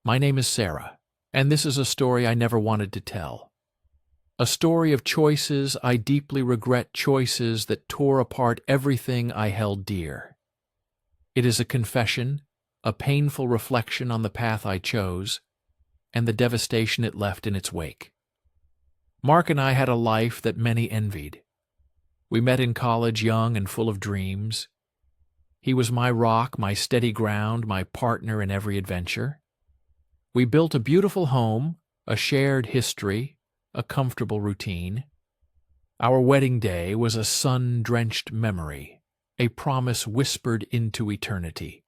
My name is Sarah, and this is a story I never wanted to tell. A story of choices I deeply regret, choices that tore apart everything I held dear. It is a confession, a painful reflection on the path I chose, and the devastation it left in its wake. Mark and I had a life that many envied. We met in college young and full of dreams. He was my rock, my steady ground, my partner in every adventure. We built a beautiful home, a shared history, a comfortable routine. Our wedding day was a sun-drenched memory, a promise whispered into eternity.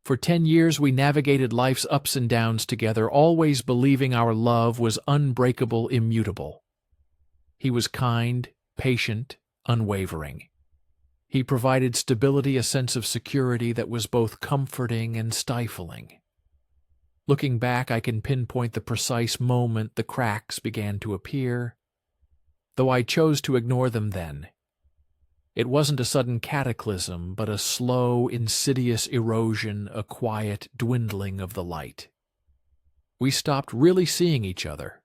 For 10 years we navigated life's ups and downs together, always believing our love was unbreakable, immutable. He was kind, patient, unwavering. He provided stability, a sense of security that was both comforting and stifling. Looking back, I can pinpoint the precise moment the cracks began to appear, though I chose to ignore them then. It wasn't a sudden cataclysm, but a slow, insidious erosion, a quiet dwindling of the light. We stopped really seeing each other.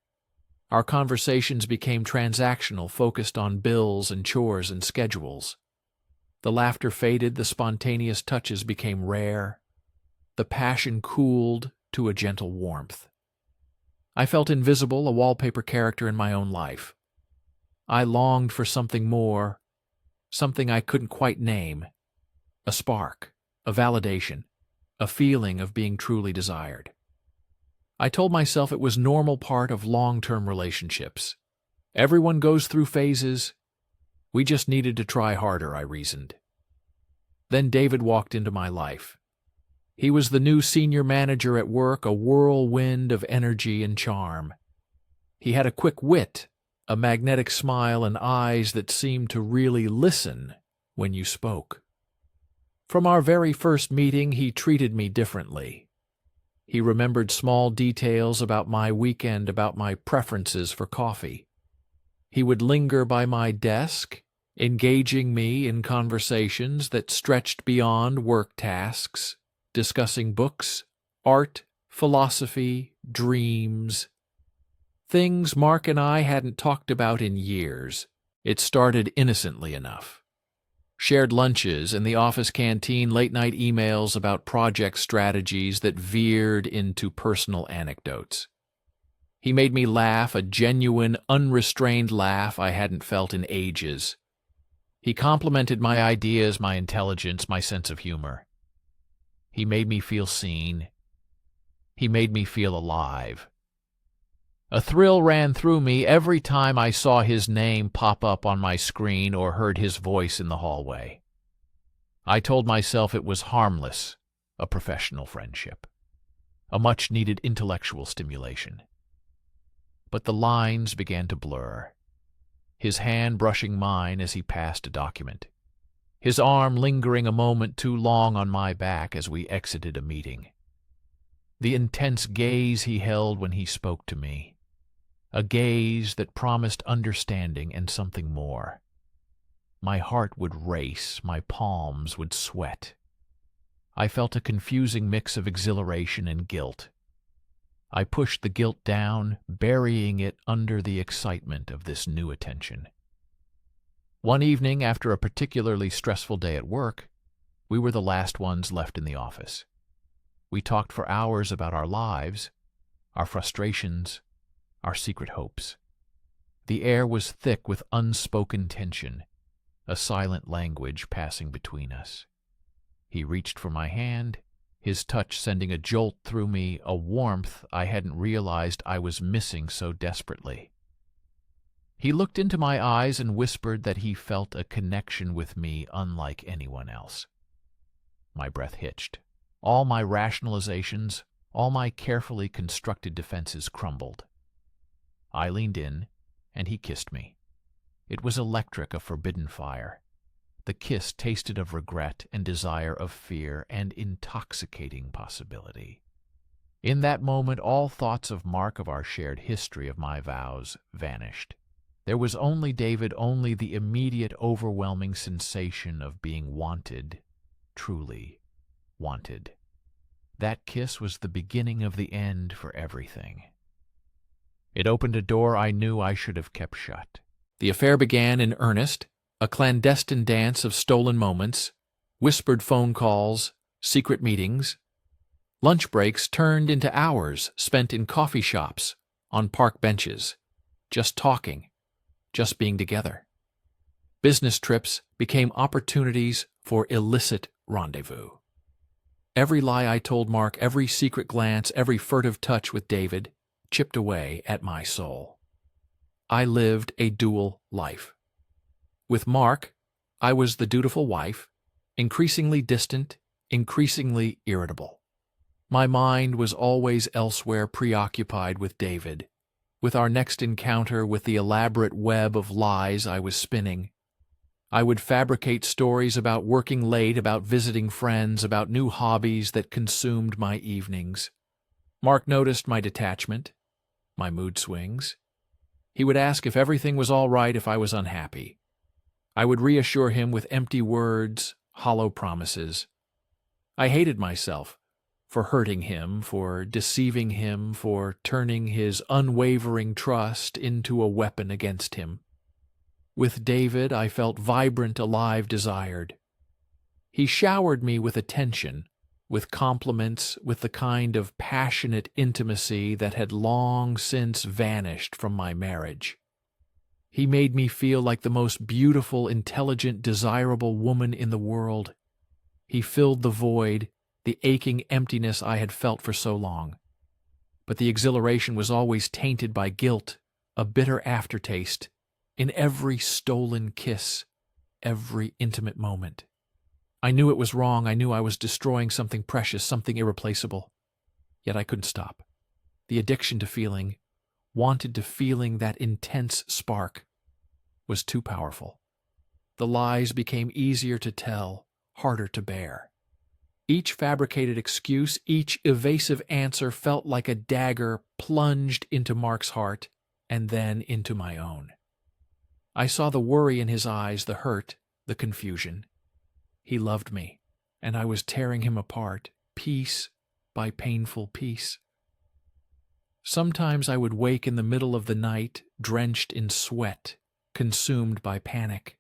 Our conversations became transactional, focused on bills and chores and schedules. The laughter faded, the spontaneous touches became rare. The passion cooled to a gentle warmth. I felt invisible, a wallpaper character in my own life. I longed for something more, something I couldn't quite name. A spark, a validation, a feeling of being truly desired. I told myself it was normal part of long-term relationships. Everyone goes through phases. We just needed to try harder, I reasoned. Then David walked into my life. He was the new senior manager at work, a whirlwind of energy and charm. He had a quick wit, a magnetic smile, and eyes that seemed to really listen when you spoke. From our very first meeting, he treated me differently. He remembered small details about my weekend, about my preferences for coffee. He would linger by my desk, engaging me in conversations that stretched beyond work tasks, discussing books, art, philosophy, dreams. Things Mark and I hadn't talked about in years. It started innocently enough. Shared lunches in the office canteen, late-night emails about project strategies that veered into personal anecdotes. He made me laugh, a genuine, unrestrained laugh I hadn't felt in ages. He complimented my ideas, my intelligence, my sense of humor. He made me feel seen. He made me feel alive. A thrill ran through me every time I saw his name pop up on my screen or heard his voice in the hallway. I told myself it was harmless, a professional friendship, a much-needed intellectual stimulation. But the lines began to blur, his hand brushing mine as he passed a document, his arm lingering a moment too long on my back as we exited a meeting. The intense gaze he held when he spoke to me, a gaze that promised understanding and something more. My heart would race, my palms would sweat. I felt a confusing mix of exhilaration and guilt. I pushed the guilt down, burying it under the excitement of this new attention. One evening, after a particularly stressful day at work, we were the last ones left in the office. We talked for hours about our lives, our frustrations, our secret hopes. The air was thick with unspoken tension, a silent language passing between us. He reached for my hand, his touch sending a jolt through me, a warmth I hadn't realized I was missing so desperately. He looked into my eyes and whispered that he felt a connection with me unlike anyone else. My breath hitched. All my rationalizations, all my carefully constructed defenses crumbled. I leaned in, and he kissed me. It was electric, a forbidden fire. The kiss tasted of regret and desire, of fear and intoxicating possibility. In that moment, all thoughts of Mark, of our shared history, of my vows, vanished. There was only David, only the immediate, overwhelming sensation of being wanted, truly wanted. That kiss was the beginning of the end for everything. It opened a door I knew I should have kept shut. The affair began in earnest, a clandestine dance of stolen moments, whispered phone calls, secret meetings. Lunch breaks turned into hours spent in coffee shops, on park benches, just talking, just being together. Business trips became opportunities for illicit rendezvous. Every lie I told Mark, every secret glance, every furtive touch with David chipped away at my soul. I lived a dual life. With Mark, I was the dutiful wife, increasingly distant, increasingly irritable. My mind was always elsewhere, preoccupied with David, with our next encounter, with the elaborate web of lies I was spinning. I would fabricate stories about working late, about visiting friends, about new hobbies that consumed my evenings. Mark noticed my detachment, my mood swings. He would ask if everything was all right if I was unhappy. I would reassure him with empty words, hollow promises. I hated myself for hurting him, for deceiving him, for turning his unwavering trust into a weapon against him. With David, I felt vibrant, alive, desired. He showered me with attention, with compliments, with the kind of passionate intimacy that had long since vanished from my marriage. He made me feel like the most beautiful, intelligent, desirable woman in the world. He filled the void, the aching emptiness I had felt for so long. But the exhilaration was always tainted by guilt, a bitter aftertaste, in every stolen kiss, every intimate moment. I knew it was wrong. I knew I was destroying something precious, something irreplaceable. Yet I couldn't stop. The addiction to feeling, wanted to feeling that intense spark, was too powerful. The lies became easier to tell, harder to bear. Each fabricated excuse, each evasive answer felt like a dagger plunged into Mark's heart and then into my own. I saw the worry in his eyes, the hurt, the confusion. He loved me, and I was tearing him apart, piece by painful piece. Sometimes I would wake in the middle of the night, drenched in sweat, consumed by panic.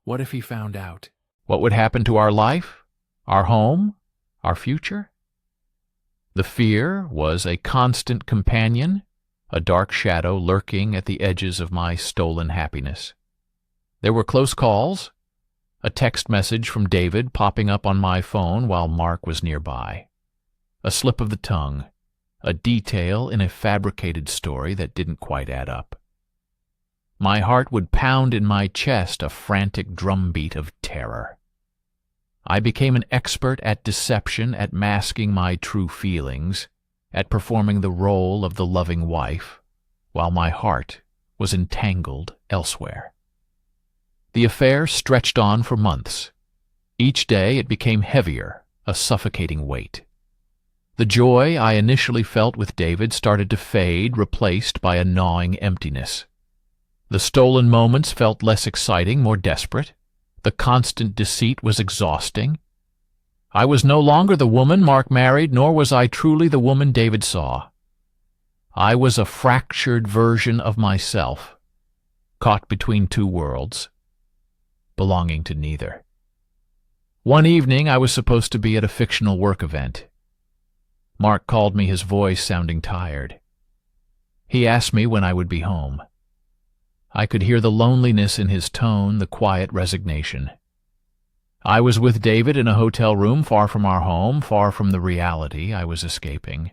What if he found out? What would happen to our life, our home, our future? The fear was a constant companion, a dark shadow lurking at the edges of my stolen happiness. There were close calls, a text message from David popping up on my phone while Mark was nearby, a slip of the tongue, a detail in a fabricated story that didn't quite add up. My heart would pound in my chest, a frantic drumbeat of terror. I became an expert at deception, at masking my true feelings, at performing the role of the loving wife, while my heart was entangled elsewhere. The affair stretched on for months. Each day it became heavier, a suffocating weight. The joy I initially felt with David started to fade, replaced by a gnawing emptiness. The stolen moments felt less exciting, more desperate. The constant deceit was exhausting. I was no longer the woman Mark married, nor was I truly the woman David saw. I was a fractured version of myself, caught between two worlds, belonging to neither. One evening I was supposed to be at a fictional work event. Mark called me, his voice sounding tired. He asked me when I would be home. I could hear the loneliness in his tone, the quiet resignation. I was with David in a hotel room far from our home, far from the reality I was escaping.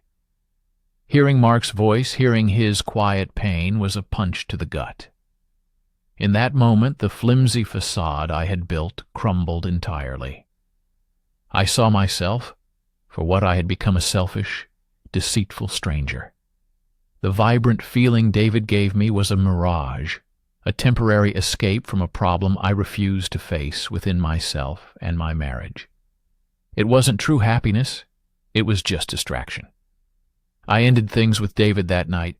Hearing Mark's voice, hearing his quiet pain, was a punch to the gut. In that moment, the flimsy facade I had built crumbled entirely. I saw myself for what I had become, a selfish, deceitful stranger. The vibrant feeling David gave me was a mirage, a temporary escape from a problem I refused to face within myself and my marriage. It wasn't true happiness, it was just distraction. I ended things with David that night.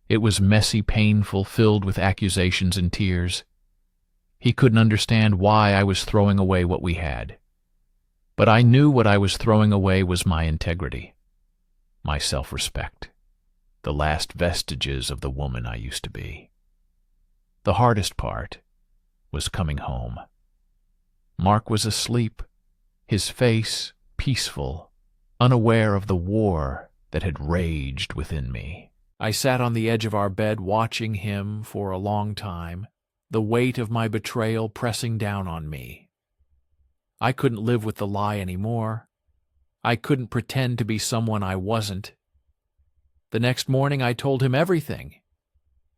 It was messy, painful, filled with accusations and tears. He couldn't understand why I was throwing away what we had. But I knew what I was throwing away was my integrity, my self-respect, the last vestiges of the woman I used to be. The hardest part was coming home. Mark was asleep, his face peaceful, unaware of the war that had raged within me. I sat on the edge of our bed watching him for a long time, the weight of my betrayal pressing down on me. I couldn't live with the lie anymore. I couldn't pretend to be someone I wasn't. The next morning I told him everything.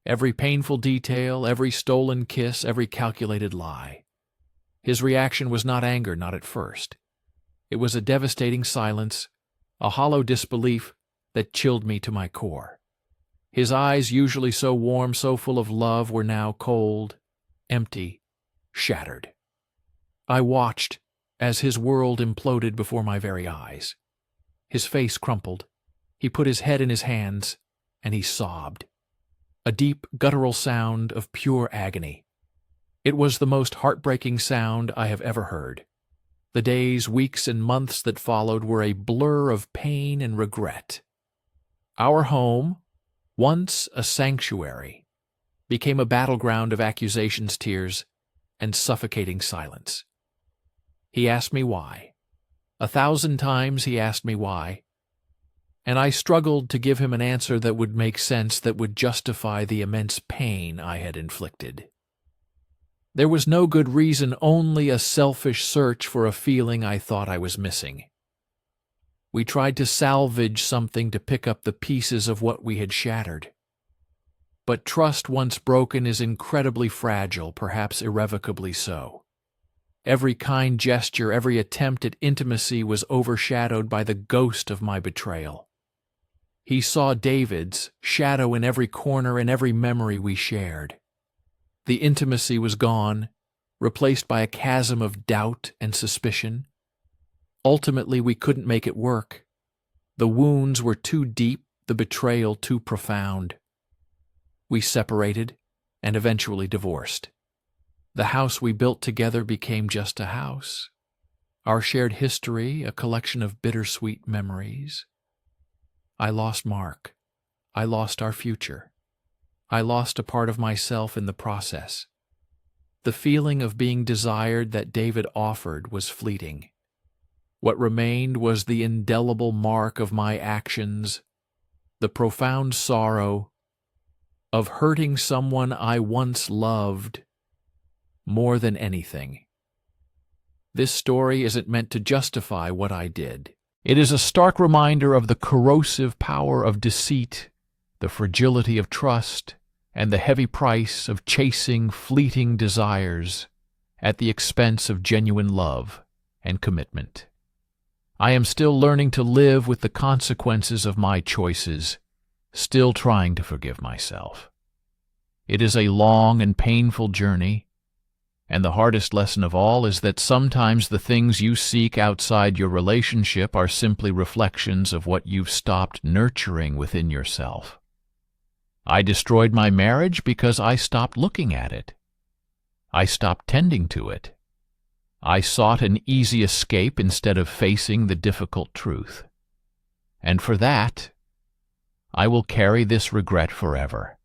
Every painful detail, every stolen kiss, every calculated lie. His reaction was not anger, not at first. It was a devastating silence, a hollow disbelief that chilled me to my core. His eyes, usually so warm, so full of love, were now cold, empty, shattered. I watched as his world imploded before my very eyes. His face crumpled. He put his head in his hands, and he sobbed. A deep, guttural sound of pure agony. It was the most heartbreaking sound I have ever heard. The days, weeks, and months that followed were a blur of pain and regret. Our home, once a sanctuary, became a battleground of accusations, tears, and suffocating silence. He asked me why. 1,000 times he asked me why, and I struggled to give him an answer that would make sense, that would justify the immense pain I had inflicted. There was no good reason, only a selfish search for a feeling I thought I was missing. We tried to salvage something, to pick up the pieces of what we had shattered. But trust once broken is incredibly fragile, perhaps irrevocably so. Every kind gesture, every attempt at intimacy was overshadowed by the ghost of my betrayal. He saw David's shadow in every corner, in every memory we shared. The intimacy was gone, replaced by a chasm of doubt and suspicion. Ultimately, we couldn't make it work. The wounds were too deep, the betrayal too profound. We separated and eventually divorced. The house we built together became just a house. Our shared history, a collection of bittersweet memories. I lost Mark. I lost our future. I lost a part of myself in the process. The feeling of being desired that David offered was fleeting. What remained was the indelible mark of my actions, the profound sorrow of hurting someone I once loved more than anything. This story isn't meant to justify what I did. It is a stark reminder of the corrosive power of deceit, the fragility of trust, and the heavy price of chasing fleeting desires at the expense of genuine love and commitment. I am still learning to live with the consequences of my choices, still trying to forgive myself. It is a long and painful journey, and the hardest lesson of all is that sometimes the things you seek outside your relationship are simply reflections of what you've stopped nurturing within yourself. I destroyed my marriage because I stopped looking at it. I stopped tending to it. I sought an easy escape instead of facing the difficult truth. And for that, I will carry this regret forever.